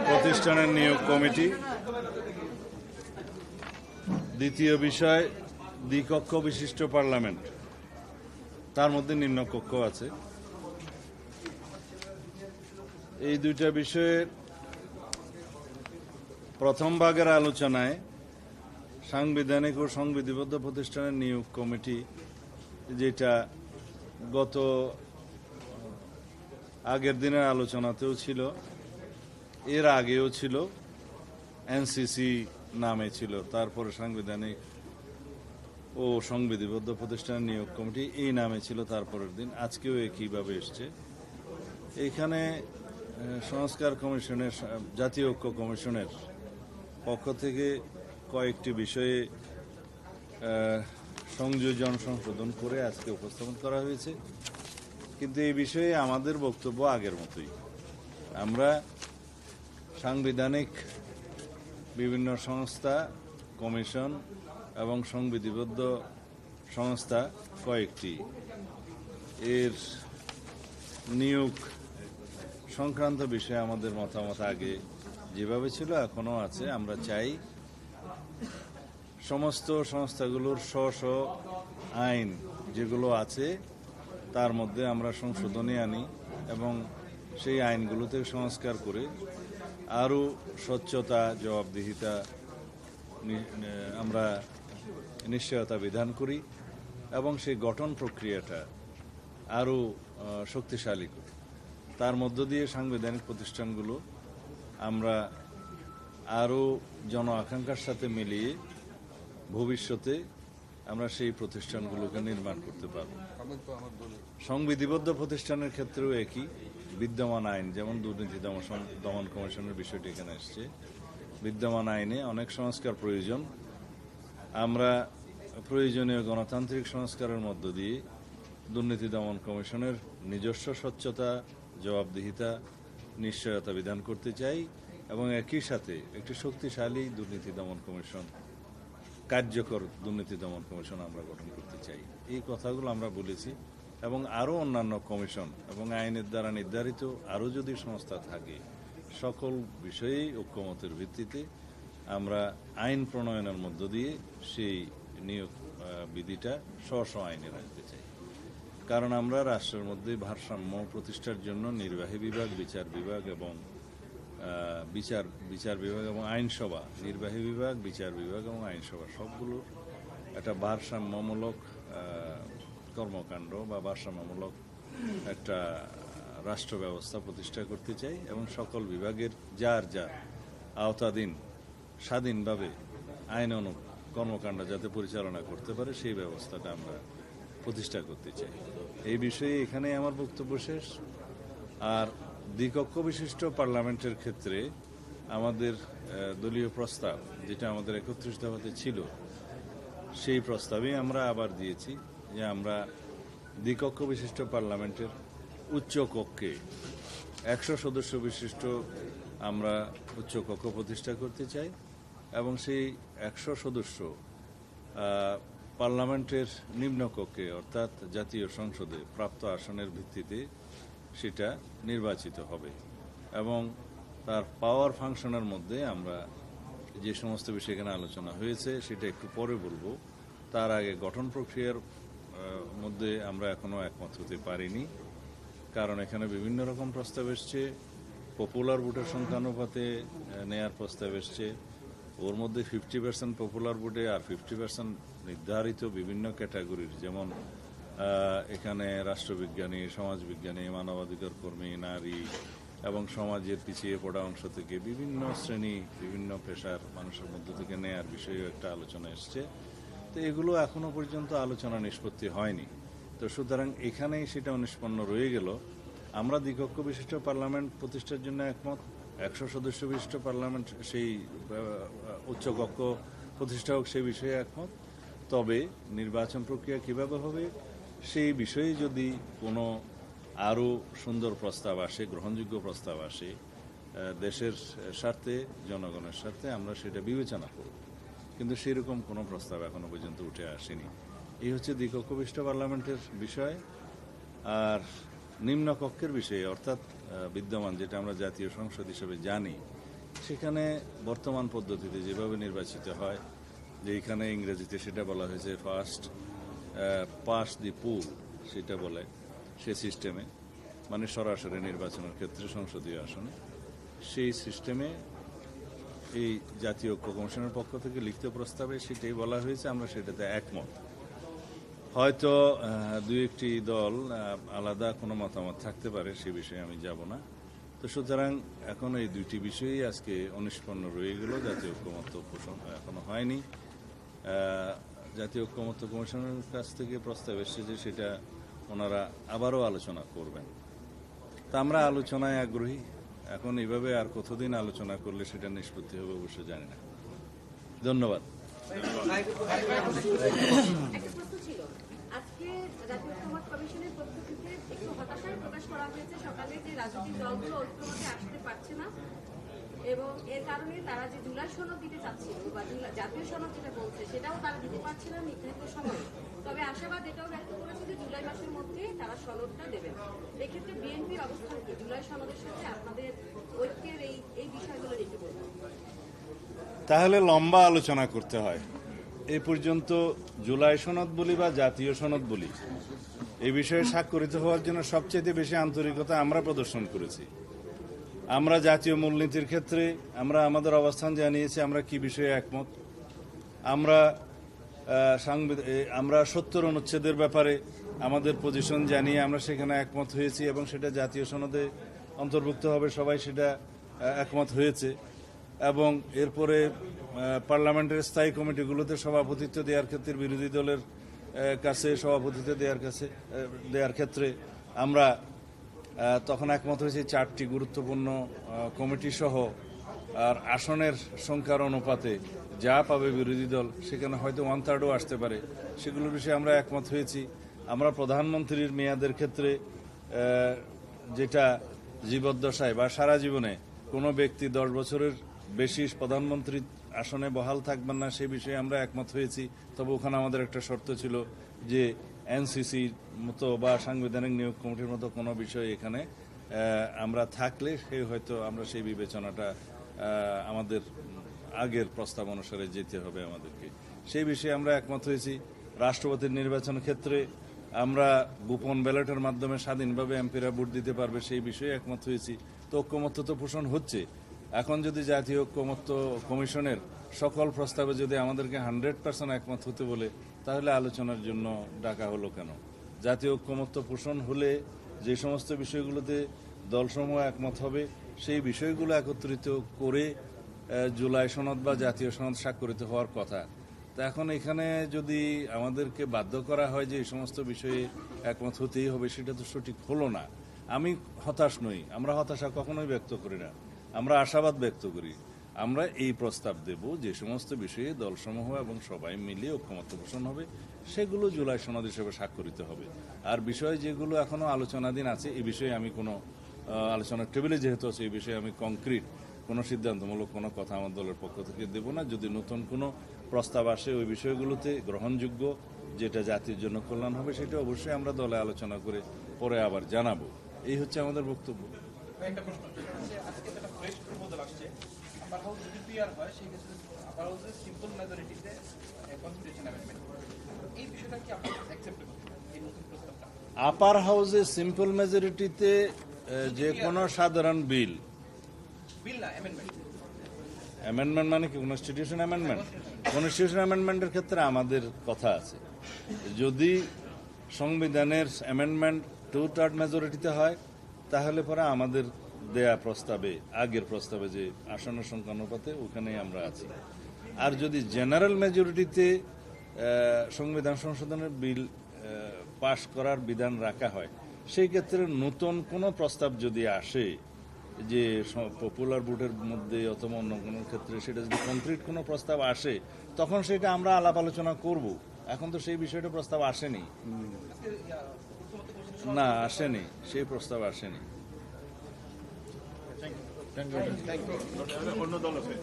প্রতিষ্ঠানের নিয়োগ কমিটি। দ্বিতীয় বিষয় দ্বিকক্ষ বিশিষ্ট পার্লামেন্ট, তার মধ্যে নিম্নকক্ষ আছে। এই দুইটা বিষয়ে প্রথম ভাগের আলোচনায় সাংবিধানিক ও সংবিধিবদ্ধ প্রতিষ্ঠানের নিয়োগ কমিটি, যেটা গত আগের দিনের আলোচনাতেও ছিল, এর আগেও ছিল, এনসিসি নামে ছিল, তারপরে সাংবিধানিক ও সংবিধিবদ্ধ প্রতিষ্ঠানের নিয়োগ কমিটি এই নামে ছিল তারপরের দিন, আজকেও একইভাবে এসছে। এইখানে সংস্কার কমিশনের, জাতীয় ঐক্য কমিশনের পক্ষ থেকে কয়েকটি বিষয়ে সংযোজন সংশোধন করে আজকে উপস্থাপন করা হয়েছে। কিন্তু এই বিষয়ে আমাদের বক্তব্য আগের মতোই। আমরা সাংবিধানিক বিভিন্ন সংস্থা, কমিশন এবং সংবিধিবদ্ধ সংস্থা কয়েকটি এর নিয়োগ সংক্রান্ত বিষয়ে আমাদের মতামত আগে যেভাবে ছিল এখনও আছে। আমরা চাই সমস্ত সংস্থাগুলোর স্ব আইন যেগুলো আছে তার মধ্যে আমরা সংশোধনী আনি এবং সেই আইনগুলোতে সংস্কার করে আরও স্বচ্ছতা, জবাবদিহিতা আমরা নিশ্চয়তা বিধান করি এবং সেই গঠন প্রক্রিয়াটা আরও শক্তিশালী করি। তার মধ্য দিয়ে সাংবিধানিক প্রতিষ্ঠানগুলো আমরা আরও জন আকাঙ্ক্ষার সাথে মিলিয়ে ভবিষ্যতে আমরা সেই প্রতিষ্ঠানগুলোকে নির্মাণ করতে পারব। সংবিধিবদ্ধ প্রতিষ্ঠানের ক্ষেত্রেও একই, বিদ্যমান আইন, যেমন দুর্নীতি দমন কমিশনের বিষয়টি এখানে এসছে, বিদ্যমান আইনে অনেক সংস্কার প্রয়োজন। আমরা প্রয়োজনীয় গণতান্ত্রিক সংস্কারের মধ্য দিয়ে দুর্নীতি দমন কমিশনের নিজস্ব স্বচ্ছতা, জবাবদিহিতা, নিশ্চয়তা বিধান করতে চাই এবং একই সাথে একটি শক্তিশালী দুর্নীতি দমন কমিশন, কার্যকর দুর্নীতি দমন কমিশন আমরা গঠন করতে চাই। এই কথাগুলো আমরা বলেছি এবং আরও অন্যান্য কমিশন এবং আইনের দ্বারা নির্ধারিত আরও যদি সংস্থা থাকে, সকল বিষয়েই ঐক্যমতের ভিত্তিতে আমরা আইন প্রণয়নের মধ্য দিয়ে সেই নিয়োগ বিধিটা স্ব আইনে রাখতে চাই। কারণ আমরা রাষ্ট্রের মধ্যে ভারসাম্য প্রতিষ্ঠার জন্য নির্বাহী বিভাগ, বিচার বিভাগ এবং বিচার বিভাগ এবং আইনসভা, নির্বাহী বিভাগ, বিচার বিভাগ এবং আইনসভা সবগুলোর একটা ভারসাম্যমূলক কর্মকাণ্ড বা ভারসাম্যমূলক একটা রাষ্ট্র ব্যবস্থা প্রতিষ্ঠা করতে চাই এবং সকল বিভাগের যার যার আওতাধীন স্বাধীনভাবে আইন কর্মকাণ্ড যাতে পরিচালনা করতে পারে সেই ব্যবস্থাটা আমরা প্রতিষ্ঠা করতে চাই। এই বিষয়ে এখানে আমার বক্তব্য শেষ। আর দ্বিকক্ষ বিশিষ্ট পার্লামেন্টের ক্ষেত্রে আমাদের দলীয় প্রস্তাব, যেটা আমাদের 31 দফাতে ছিল, সেই প্রস্তাবেই আমরা আবার দিয়েছি যে আমরা দ্বিকক্ষ বিশিষ্ট পার্লামেন্টের উচ্চ কক্ষে 100 সদস্য বিশিষ্ট আমরা উচ্চ কক্ষ প্রতিষ্ঠা করতে চাই এবং সেই 100 সদস্য পার্লামেন্টের নিম্নকক্ষে অর্থাৎ জাতীয় সংসদে প্রাপ্ত আসনের ভিত্তিতে সেটা নির্বাচিত হবে এবং তার পাওয়ার ফাংশনের মধ্যে আমরা যে সমস্ত বিষয় এখানে আলোচনা হয়েছে সেটা একটু পরে বলবো। তার আগে গঠন প্রক্রিয়ার মধ্যে আমরা এখনও একমত হতে পারিনি, কারণ এখানে বিভিন্ন রকম প্রস্তাব এসছে। পপুলার ভোটের সংখ্যানুপাতে নেয়ার প্রস্তাব এসছে, ওর মধ্যে 50% পপুলার ভোটে আর 50% নির্ধারিত বিভিন্ন ক্যাটাগরির, যেমন এখানে রাষ্ট্রবিজ্ঞানী, সমাজবিজ্ঞানী, মানবাধিকার কর্মী, নারী এবং সমাজের পিছিয়ে পড়া অংশ থেকে বিভিন্ন শ্রেণী, বিভিন্ন পেশার মানুষের মধ্য থেকে নেয়ার বিষয়েও একটা আলোচনা এসছে। তো এগুলো এখনো পর্যন্ত আলোচনা নিষ্পত্তি হয়নি। তো সুতরাং এখানেই সেটা নিষ্পন্ন রয়ে গেল। আমরা দ্বিকক্ষ বিশিষ্ট পার্লামেন্ট প্রতিষ্ঠার জন্য একমত, 100 সদস্য বিশিষ্ট পার্লামেন্ট সেই উচ্চকক্ষ প্রতিষ্ঠা হোক সেই বিষয়ে একমত। তবে নির্বাচন প্রক্রিয়া কিভাবে হবে সেই বিষয়ে যদি কোনো আরও সুন্দর প্রস্তাব আসে, গ্রহণযোগ্য প্রস্তাব আসে দেশের স্বার্থে, জনগণের স্বার্থে, আমরা সেটা বিবেচনা করব। কিন্তু সেরকম কোনো প্রস্তাব এখনো পর্যন্ত উঠে আসেনি। এই হচ্ছে দ্বিকক্ষ বিশিষ্ট পার্লামেন্টের বিষয়। আর নিম্নকক্ষের বিষয়ে অর্থাৎ বিদ্যমান যেটা আমরা জাতীয় সংসদ হিসেবে জানি, সেখানে বর্তমান পদ্ধতিতে যেভাবে নির্বাচিত হয়, যে এখানে ইংরেজিতে সেটা বলা হয়েছে ফার্স্ট পাস দি পুল, সেটা বলে সে সিস্টেমে, মানে সরাসরি নির্বাচনের ক্ষেত্রে সংসদীয় আসনে সেই সিস্টেমে এই জাতীয় ঐক্য কমিশনের পক্ষ থেকে লিখিত প্রস্তাবে সেটাই বলা হয়েছে। আমরা সেটাতে একমত। হয়তো দুই একটি দল আলাদা কোনো মতামত থাকতে পারে, সে বিষয়ে আমি যাব না। তো সুতরাং এখন এই দুইটি বিষয়ই আজকে অনিষ্পন্ন রয়ে গেল। জাতীয় ঐক্যমত্য পোষণ এখনো হয়নি। জাতীয় ঐক্যমত্য কমিশনের কাছ থেকে প্রস্তাব এসেছে যে সেটা ওনারা আবারও আলোচনা করবেন। তা আমরা আলোচনায় আগ্রহী। এখন এইভাবে আর কতদিন আলোচনা করলে সেটা নিষ্পত্তি হবে অবশ্য জানি না। ধন্যবাদ। আজকে জাতীয় ঐক্যমত্য কমিশনের পক্ষ থেকে একটু হতাশার প্রকাশ করা হয়েছে সকালে যে রাজনৈতিক দলগুলো ঐক্যমতে আসতে পারছে না এবং এর কারণে তারা যে জুলাই সনদ দিতে চাচ্ছিল বা জাতীয় সনদ যেটা বলছে সেটাও তারা দিতে পারছে না নির্ধারিত সময়ে। তবে আশাবাদ এটাও ব্যক্ত করেছে যে জুলাই মাসের মধ্যে তারা সনদটা দেবেন। এক্ষেত্রে বিএনপির অবস্থান কি জুলাই সনদের সাথে আপনাদের ঐক্যের এই বিষয়গুলো রেখে বলবেন? তাহলে লম্বা আলোচনা করতে হয়। এই পর্যন্ত জুলাই সনদ বলি বা জাতীয় সনদ বলি, এই বিষয়ে স্বাক্ষরিত হওয়ার জন্য সবচেয়ে বেশি আন্তরিকতা আমরা প্রদর্শন করেছি। আমরা জাতীয় মূলনীতির ক্ষেত্রে আমরা আমাদের অবস্থান জানিয়েছি, আমরা কি বিষয়ে একমত। আমরা 70 অনুচ্ছেদের ব্যাপারে আমাদের পজিশন জানিয়ে আমরা সেখানে একমত হয়েছি এবং সেটা জাতীয় সনদে অন্তর্ভুক্ত হবে, সবাই সেটা একমত হয়েছে। এবং এরপরে পার্লামেন্টের স্থায়ী কমিটিগুলোতে সভাপতিত্ব দেওয়ার ক্ষেত্রে বিরোধী দলের কাছে সভাপতিত্ব দেওয়ার ক্ষেত্রে আমরা তখন একমত হয়েছে 4টি গুরুত্বপূর্ণ কমিটি সহ। আর আসনের সংখ্যার অনুপাতে যা পাবে বিরোধী দল সেখানে হয়তো 1/3ও আসতে পারে, সেগুলোর বিষয়ে আমরা একমত হয়েছি। আমরা প্রধানমন্ত্রীর মেয়াদের ক্ষেত্রে যেটা জীবদ্দশায় বা সারা জীবনে কোনো ব্যক্তি 10 বছরের বেশি প্রধানমন্ত্রী আসনে বহাল থাকবেন না, সে বিষয়ে আমরা একমত হয়েছি। তবে ওখানে আমাদের একটা শর্ত ছিল যে এনসিসির মতো বা সাংবিধানিক নিয়োগ কমিটির মতো কোনো বিষয় এখানে আমরা থাকলে হয়তো আমরা সেই বিবেচনাটা আমাদের আগের প্রস্তাব অনুসারে যেতে হবে আমাদেরকে, সেই বিষয়ে আমরা একমত হয়েছি। রাষ্ট্রপতির নির্বাচন ক্ষেত্রে আমরা গোপন ব্যালটের মাধ্যমে স্বাধীনভাবে এমপিরা ভোট দিতে পারবে, সেই বিষয়ে একমত হয়েছি। তো ঐক্যমত্য তো পোষণ হচ্ছে। এখন যদি জাতীয় ঐক্যমত্য কমিশনের সকল প্রস্তাবে যদি আমাদেরকে 100% একমত হতে বলে, তাহলে আলোচনার জন্য ডাকা হলো কেন? জাতীয় ঐক্যমত্য পোষণ হলে যে সমস্ত বিষয়গুলোতে দলসমূহ একমত হবে, সেই বিষয়গুলো একত্রিত করে জুলাই সনদ বা জাতীয় সনদ স্বাক্ষরিত হওয়ার কথা। তা এখন এখানে যদি আমাদেরকে বাধ্য করা হয় যে এই সমস্ত বিষয়ে একমত হতেই হবে, সেটা তো সঠিক হলো না। আমি হতাশ নই, আমরা হতাশা কখনোই ব্যক্ত করি না, আমরা আশাবাদ ব্যক্ত করি। আমরা এই প্রস্তাব দেব যে সমস্ত বিষয়ে দলসমূহ এবং সবাই মিলে ঐক্যমত্য পোষণ হবে, সেগুলো জুলাই সনদ হিসেবে স্বাক্ষরিত হবে। আর বিষয় যেগুলো এখনো আলোচনাধীন আছে, এই বিষয়ে আমি কোনো আলোচনার টেবিলে যেহেতু আছে, এই বিষয়ে আমি কংক্রিট কোনো সিদ্ধান্তমূলক কোনো কথা আমার দলের পক্ষ থেকে দেব না। যদি নতুন কোনো প্রস্তাব আসে ওই বিষয়গুলোতে গ্রহণযোগ্য, যেটা জাতির জন্য কল্যাণ হবে, সেটা অবশ্যই আমরা দলে আলোচনা করে পরে আবার জানাবো। এই হচ্ছে আমাদের বক্তব্য। একটা প্রশ্ন, আজকে একটা ফ্রেশ প্রপোজাল আসছে, আপার হাউস যদি পিআর হয় সেই ক্ষেত্রে আপার হাউসের সিম্পল মেজরিটিতে কনস্টিটিউশন অ্যামেন্ডমেন্ট, এই বিষয়টা কি আপনার অ্যাকসেপ্টেবল? এই নতুন প্রস্তাবটা আপার হাউসে সিম্পল মেজরিটিতে যে কোনো সাধারণ বিল না অ্যামেন্ডমেন্ট, অ্যামেন্ডমেন্ট মানে কি কনস্টিটিউশন অ্যামেন্ডমেন্ট? কনস্টিটিউশন অ্যামেন্ডমেন্টের ক্ষেত্রে আমাদের কথা আছে, যদি সংবিধানের অ্যামেন্ডমেন্ট 2/3 মেজরিটিতে হয়, তাহলে পরে আমাদের দেয়া প্রস্তাবে, আগের প্রস্তাবে যে আসনের সংখ্যা অনুপাতে ওখানেই আমরা আছি। আর যদি জেনারেল মেজরিটিতে সংবিধান সংশোধনের বিল পাশ করার বিধান রাখা হয়, সেই ক্ষেত্রে নতুন কোনো প্রস্তাব যদি আসে যে পপুলার ভোটের মধ্যে অথবা অন্য কোনো ক্ষেত্রে, সেটা যদি কংক্রিট কোনো প্রস্তাব আসে, তখন সেটা আমরা আলাপ আলোচনা করব। এখন তো সেই বিষয়টা প্রস্তাব আসেনি, না আসেনি, সেই প্রস্তাব আসেনি। অন্য দল আছে।